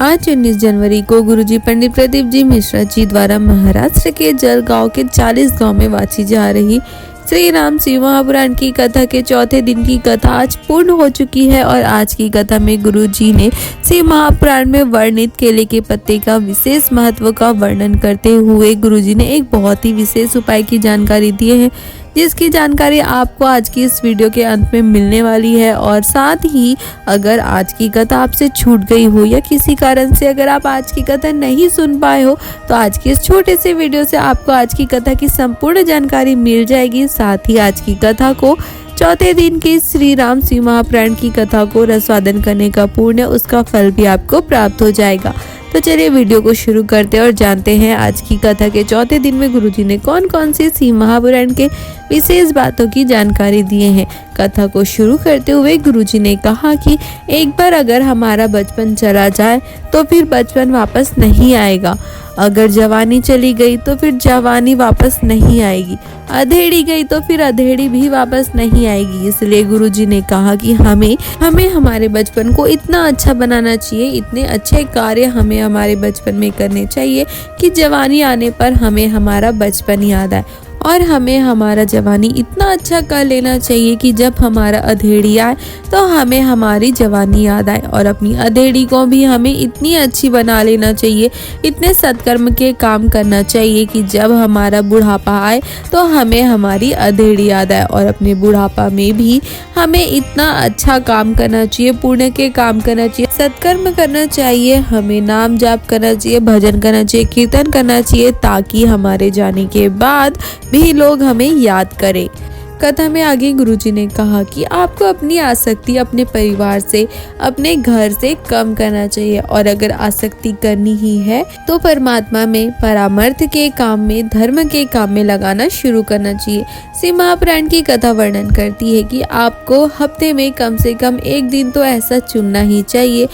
आज 19 जनवरी को गुरुजी पंडित प्रदीप जी मिश्रा जी द्वारा महाराष्ट्र के जलगांव के 40 गांव में वाची जा रही श्री राम शिव महापुराण की कथा के चौथे दिन की कथा आज पूर्ण हो चुकी है। और आज की कथा में गुरुजी ने शिव महापुराण में वर्णित केले के पत्ते का विशेष महत्व का वर्णन करते हुए गुरुजी ने एक बहुत ही विशेष उपाय की जानकारी दी है, जिसकी जानकारी आपको आज की इस वीडियो के अंत में मिलने वाली है। और साथ ही अगर आज की कथा आपसे छूट गई हो या किसी कारण से अगर आप आज की कथा नहीं सुन पाए हो तो आज की इस छोटे से वीडियो से आपको आज की कथा की संपूर्ण जानकारी मिल जाएगी। साथ ही आज की कथा को चौथे दिन की श्री राम शिव महापुराण की कथा को रसवादन करने का पुण्य, उसका फल भी आपको प्राप्त हो जाएगा। तो चलिए वीडियो को शुरू करते हैं और जानते हैं आज की कथा के चौथे दिन में गुरुजी ने कौन कौन सी शिव महापुराण के विशेष बातों की जानकारी दिए हैं। कथा को शुरू करते हुए गुरुजी ने कहा कि एक बार अगर हमारा बचपन चला जाए तो फिर बचपन वापस नहीं आएगा, अगर जवानी चली गई तो फिर जवानी वापस नहीं आएगी, अधेड़ी गई तो फिर अधेड़ी भी वापस नहीं आएगी। इसलिए गुरुजी ने कहा कि हमें हमारे बचपन को इतना अच्छा बनाना चाहिए, इतने अच्छे कार्य हमें हमारे बचपन में करने चाहिए कि जवानी आने पर हमें हमारा बचपन याद आए। और हमें हमारा जवानी इतना अच्छा कर लेना चाहिए कि जब हमारा अधेड़ी आए तो हमें हमारी जवानी याद आए। और अपनी अधेड़ी को भी हमें इतनी अच्छी बना लेना चाहिए, इतने सत्कर्म के काम करना चाहिए कि जब हमारा बुढ़ापा आए तो हमें हमारी अधेड़ी याद आए। और अपने बुढ़ापा में भी हमें इतना अच्छा काम करना चाहिए, पुण्य के काम करना चाहिए, सत्कर्म करना चाहिए, हमें नाम जाप करना चाहिए, भजन करना चाहिए, कीर्तन करना चाहिए, ताकि हमारे जाने के बाद भी लोग हमें याद करें। कथा में आगे गुरुजी ने कहा कि आपको अपनी आसक्ति अपने परिवार से, अपने घर से कम करना चाहिए। और अगर आसक्ति करनी ही है तो परमात्मा में, परामर्थ के काम में, धर्म के काम में लगाना शुरू करना चाहिए। शिव महापुराण की कथा वर्णन करती है कि आपको हफ्ते में कम से कम एक दिन तो ऐसा चुनना ही चाहिए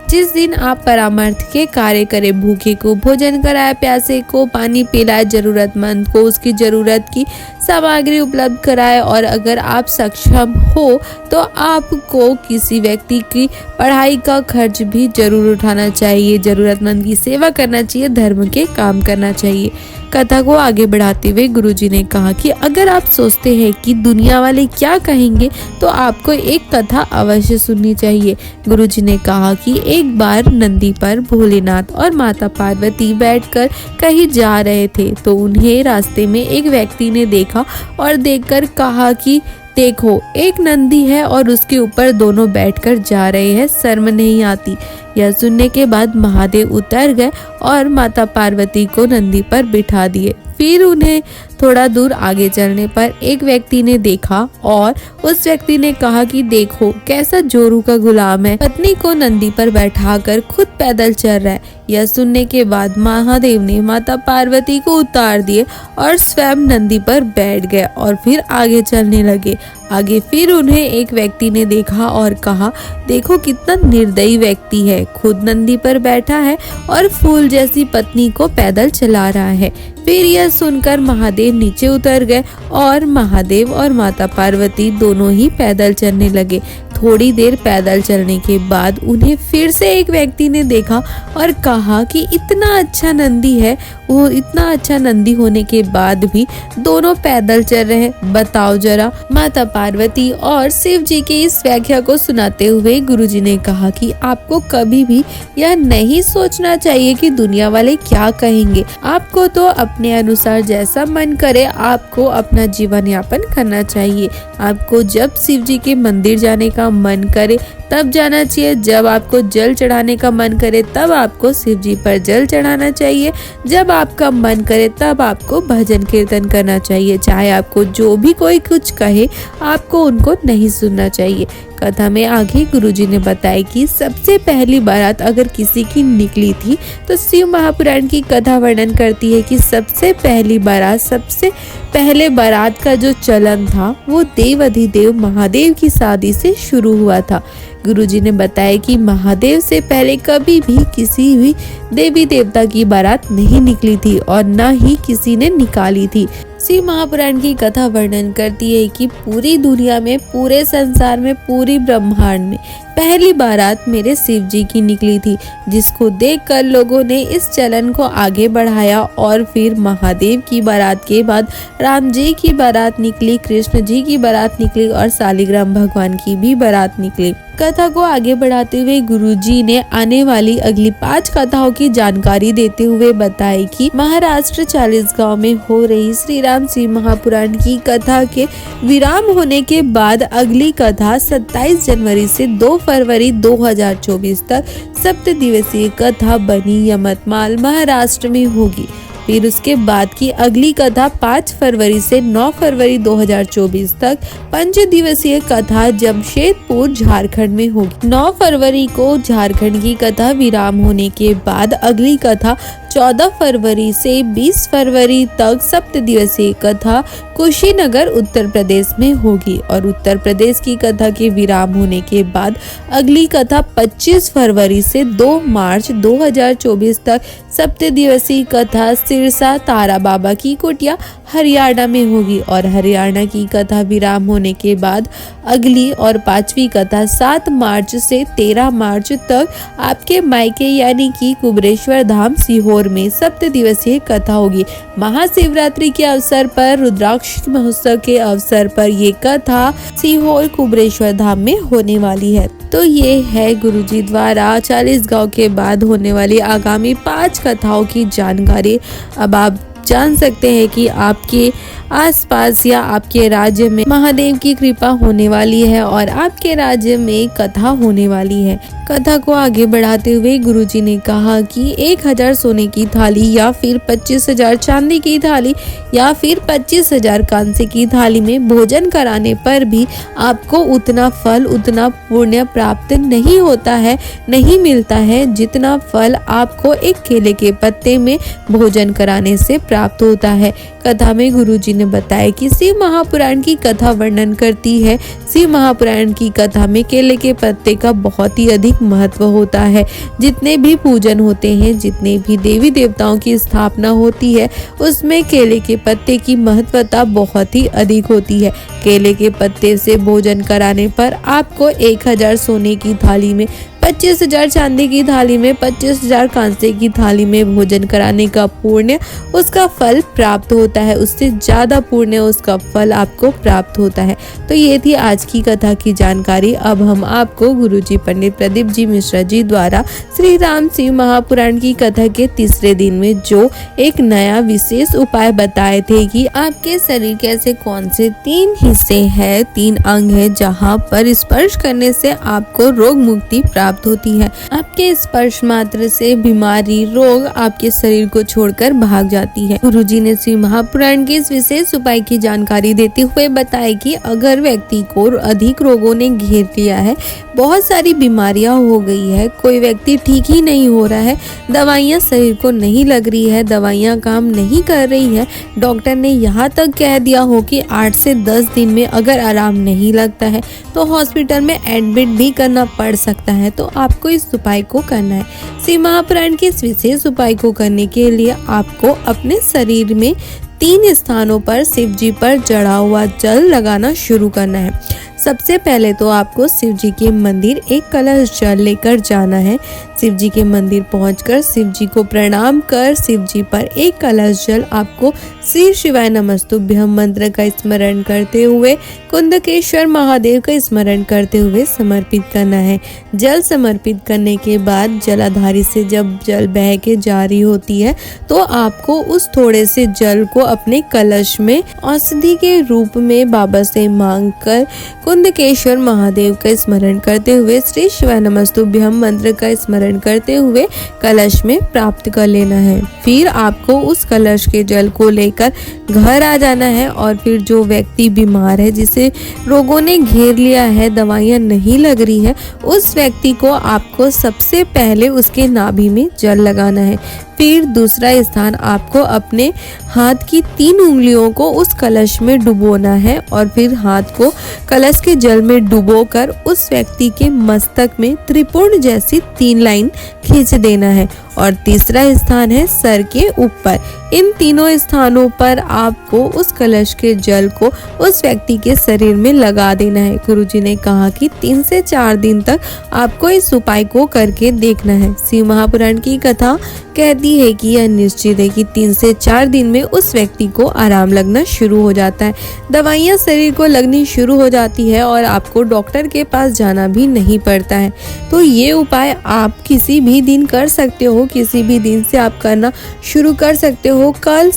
जिस दिन आप परामर्थ के कार्य करें, भूखे को भोजन कराए, प्यासे को पानी पिलाए, जरूरतमंद को उसकी जरूरत की सामग्री उपलब्ध कराए। और अगर आप सक्षम हो तो आपको किसी व्यक्ति की पढ़ाई का खर्च भी जरूर उठाना चाहिए, जरूरतमंद की सेवा करना चाहिए, धर्म के काम करना चाहिए। कथा को आगे बढ़ाते हुए गुरुजी ने कहा कि अगर आप सोचते हैं कि दुनिया वाले क्या कहेंगे तो आपको एक कथा अवश्य सुननी चाहिए। गुरुजी ने कहा कि एक बार नंदी पर भोलेनाथ और माता पार्वती बैठकर कहीं जा रहे थे तो उन्हें रास्ते में एक व्यक्ति ने देखा और देखकर कहा कि देखो, एक नंदी है और उसके ऊपर दोनों बैठकर जा रहे हैं, शर्म नहीं आती। यह सुनने के बाद महादेव उतर गए और माता पार्वती को नंदी पर बिठा दिए। फिर उन्हें थोड़ा दूर आगे चलने पर एक व्यक्ति ने देखा और उस व्यक्ति ने कहा कि देखो कैसा जोरू का गुलाम है, पत्नी को नंदी पर बैठाकर खुद पैदल चल रहा है। यह सुनने के बाद महादेव ने माता पार्वती को उतार दिए और स्वयं नंदी पर बैठ गए और फिर आगे चलने लगे। आगे फिर उन्हें एक व्यक्ति ने देखा और कहा, देखो कितना निर्दयी व्यक्ति है, खुद नंदी पर बैठा है और फूल जैसी पत्नी को पैदल चला रहा है। फिर यह सुनकर महादेव नीचे उतर गए और महादेव और माता पार्वती दोनों ही पैदल चलने लगे। थोड़ी देर पैदल चलने के बाद उन्हें फिर से एक व्यक्ति ने देखा और कहा कि इतना अच्छा नंदी है, वो इतना अच्छा नंदी होने के बाद भी दोनों पैदल चल रहे हैं, बताओ जरा। माता पार्वती और शिव जी की इस व्याख्या को सुनाते हुए गुरुजी ने कहा कि आपको कभी भी यह नहीं सोचना चाहिए कि दुनिया वाले क्या कहेंगे। आपको तो अपने अनुसार जैसा मन करे आपको अपना जीवन यापन करना चाहिए। आपको जब शिव जी के मंदिर जाने का मन करे तब जाना चाहिए, जब आपको जल चढ़ाने का मन करे तब आपको शिव जी पर जल चढ़ाना चाहिए, जब आपका मन करे तब आपको भजन कीर्तन करना चाहिए। चाहे आपको जो भी कोई कुछ कहे आपको उनको नहीं सुनना चाहिए। कथा में आगे गुरुजी ने बताया कि सबसे पहली बारात अगर किसी की निकली थी तो शिव महापुराण की कथा वर्णन करती है कि सबसे पहली बारात, सबसे पहले बारात का जो चलन था वो देव अधिदेव महादेव की शादी से शुरू हुआ था। गुरुजी ने बताया कि महादेव से पहले कभी भी किसी भी देवी देवता की बारात नहीं निकली थी और न ही किसी ने निकाली थी। शिव महापुराण की कथा वर्णन करती है कि पूरी दुनिया में, पूरे संसार में, पूरी ब्रह्मांड में पहली बारात मेरे शिव जी की निकली थी, जिसको देखकर लोगों ने इस चलन को आगे बढ़ाया और फिर महादेव की बारात के बाद राम जी की बारात निकली, कृष्ण जी की बारात निकली और शालिग्राम भगवान की भी बारात निकली। कथा को आगे बढ़ाते हुए गुरुजी ने आने वाली अगली 5 कथाओं की जानकारी देते हुए बताई कि महाराष्ट्र 40 गांव में हो रही श्री राम शिव महापुराण की कथा के विराम होने के बाद अगली कथा 27 जनवरी से 2 फरवरी 2024 तक 7 दिवसीय कथा बनी यमतमाल महाराष्ट्र में होगी। फिर उसके बाद की अगली कथा 5 फरवरी से 9 फरवरी 2024 तक 5 दिवसीय कथा जमशेदपुर झारखंड में होगी। 9 फरवरी को झारखंड की कथा विराम होने के बाद अगली कथा 14 फरवरी से 20 फरवरी तक 7 दिवसीय कथा कुशीनगर उत्तर प्रदेश में होगी और उत्तर प्रदेश की कथा के विराम होने के बाद अगली कथा 25 फरवरी से 2 मार्च 2024 तक 7 दिवसीय कथा सिरसा तारा बाबा की कुटिया हरियाणा में होगी और हरियाणा की कथा विराम होने के बाद अगली और 5वीं कथा 7 मार्च से 13 मार्च तक आपके मायके यानी कि कुबरेश्वर धाम सीहोर में 7 दिवसीय कथा होगी। महाशिवरात्रि के अवसर पर, रुद्राक्ष महोत्सव के अवसर पर ये कथा सीहोर कुबरेश्वर धाम में होने वाली है। तो ये है गुरुजी द्वारा 40 गांव के बाद होने वाली आगामी 5 कथाओं की जानकारी। अब आप जान सकते हैं कि आपके आसपास या आपके राज्य में महादेव की कृपा होने वाली है और आपके राज्य में कथा होने वाली है। कथा को आगे बढ़ाते हुए गुरुजी ने कहा कि 1000 सोने की थाली या फिर 25,000 चांदी की थाली या फिर 25,000 कांसे की थाली में भोजन कराने पर भी आपको उतना फल, उतना पुण्य प्राप्त नहीं होता है, नहीं मिलता है जितना फल आपको एक केले के पत्ते में भोजन कराने से प्राप्त होता है। कथा में गुरुजी ने बताया कि शिव महापुराण की कथा वर्णन करती है। शिव महापुराण की कथा में केले के पत्ते का बहुत ही अधिक महत्व होता है। जितने भी पूजन होते हैं, जितने भी देवी देवताओं की स्थापना होती है, उसमें केले के पत्ते की महत्वता बहुत ही अधिक होती है। केले के पत्ते से भोजन कराने पर आपको 1000 सोने की थाली में, 25,000 चांदी की थाली में, 25,000 कांसे की थाली में भोजन कराने का पुण्य, उसका फल प्राप्त होता है। उससे ज्यादा पुण्य, उसका फल आपको प्राप्त होता है। तो ये थी आज की कथा की जानकारी। अब हम आपको गुरुजी पंडित प्रदीप जी मिश्रा जी द्वारा श्री राम शिव महापुराण की कथा के तीसरे दिन में जो एक नया विशेष उपाय बताए थे कि आपके शरीर के ऐसे कौन से 3 हिस्से हैं, 3 अंग है जहाँ पर स्पर्श करने से आपको रोग मुक्ति प्राप्त होती है। आपके स्पर्श मात्र से बीमारी, रोग आपके शरीर को छोड़कर भाग जाती है। गुरुजी ने श्री महापुराण के इस विशेष उपाय की जानकारी देते हुए बताया कि अगर व्यक्ति को अधिक रोगों ने घेर लिया है, बहुत सारी बीमारियां हो गई है, कोई व्यक्ति ठीक ही नहीं हो रहा है, दवाइयां शरीर को नहीं लग रही है, दवाइयां काम नहीं कर रही है, डॉक्टर ने यहाँ तक कह दिया हो कि 8 से 10 दिन में अगर आराम नहीं लगता है तो हॉस्पिटल में एडमिट भी करना पड़ सकता है, तो आपको इस उपाय को करना है। शिव महापुराण के इस विशेष उपाय को करने के लिए आपको अपने शरीर में 3 स्थानों पर शिव जी पर चढ़ा हुआ जल लगाना शुरू करना है। सबसे पहले तो आपको शिव जी के मंदिर एक कलश जल लेकर जाना है। शिव जी के मंदिर पहुंचकर शिव जी को प्रणाम कर शिव जी पर एक कलश जल आपको श्री शिवाय नमस्तुभ्यं मंत्र का स्मरण करते हुए कुंदकेश्वर महादेव का स्मरण करते हुए समर्पित करना है। जल समर्पित करने के बाद जलाधारी से जब जल बह के जारी होती है तो आपको उस थोड़े से जल को अपने कलश में औषधि के रूप में बाबा से मांगकर कुंदकेश्वर महादेव का स्मरण करते हुए श्री शिवाय नमस्तुभ्यं मंत्र का स्मरण करते हुए कलश में प्राप्त कर लेना है। फिर आपको उस कलश के जल को लेकर घर आ जाना है और फिर जो व्यक्ति बीमार है, जिसे रोगों ने घेर लिया है, दवाइयां नहीं लग रही है, उस व्यक्ति को आपको सबसे पहले उसके नाभि में जल लगाना है। फिर दूसरा स्थान आपको अपने हाथ की 3 उंगलियों को उस कलश में डुबोना है और फिर हाथ को कलश के जल में डुबोकर उस व्यक्ति के मस्तक में त्रिपुर्ण जैसी 3 लाइन खींच देना है। और तीसरा स्थान है सर के ऊपर। इन तीनों स्थानों पर आपको उस कलश के जल को उस व्यक्ति के शरीर में लगा देना है। गुरुजी ने कहा कि 3 से 4 दिन तक आपको इस उपाय को करके देखना है। शिव महापुराण की कथा कहती है कि यह निश्चित है कि 3 से 4 दिन में उस व्यक्ति को आराम लगना शुरू हो जाता है, दवाइयाँ शरीर को लगनी शुरू हो जाती है और आपको डॉक्टर के पास जाना भी नहीं पड़ता है। तो ये उपाय आप किसी भी दिन कर सकते हो, किसी भी दिन से आप करना शुरू कर सकते हो। कल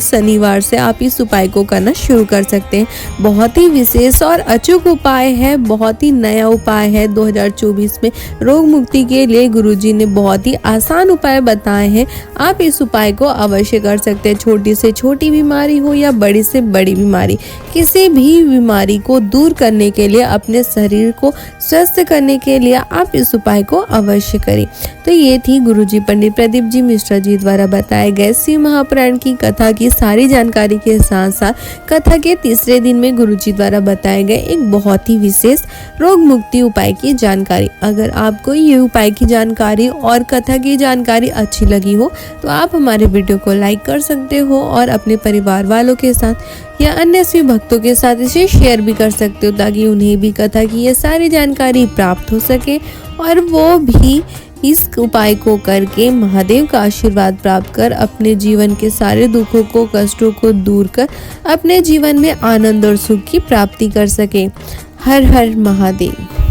शनिवार से आप इस उपाय को करना शुरू कर सकते हैं। बहुत ही विशेष और अचूक उपाय है, बहुत ही नया उपाय है। 2024 में रोग मुक्ति के लिए गुरुजी ने बहुत ही आसान उपाय बताए हैं। आप इस उपाय को अवश्य कर सकते हैं। छोटी से छोटी बीमारी हो या बड़ी से बड़ी बीमारी, किसी भी बीमारी को दूर करने के लिए, अपने शरीर को स्वस्थ करने के लिए आप इस उपाय को अवश्य करें। तो ये थी गुरुजी पंडित प्रदीप जी मिश्रा जी द्वारा बताए गए शिव महापुराण की कथा की सारी जानकारी के साथ साथ कथा के तीसरे दिन में गुरुजी द्वारा बताए गए एक बहुत ही विशेष रोग मुक्ति उपाय की जानकारी। अगर आपको ये उपाय की जानकारी और कथा की जानकारी अच्छी लगी हो तो आप हमारे वीडियो को लाइक कर सकते हो और अपने परिवार वालों के साथ या अन्य शिव भक्तों के साथ इसे शेयर भी कर सकते हो, ताकि उन्हें भी कथा की ये सारी जानकारी प्राप्त हो सके और वो भी इस उपाय को करके महादेव का आशीर्वाद प्राप्त कर अपने जीवन के सारे दुखों को, कष्टों को दूर कर अपने जीवन में आनंद और सुख की प्राप्ति कर सके। हर हर महादेव।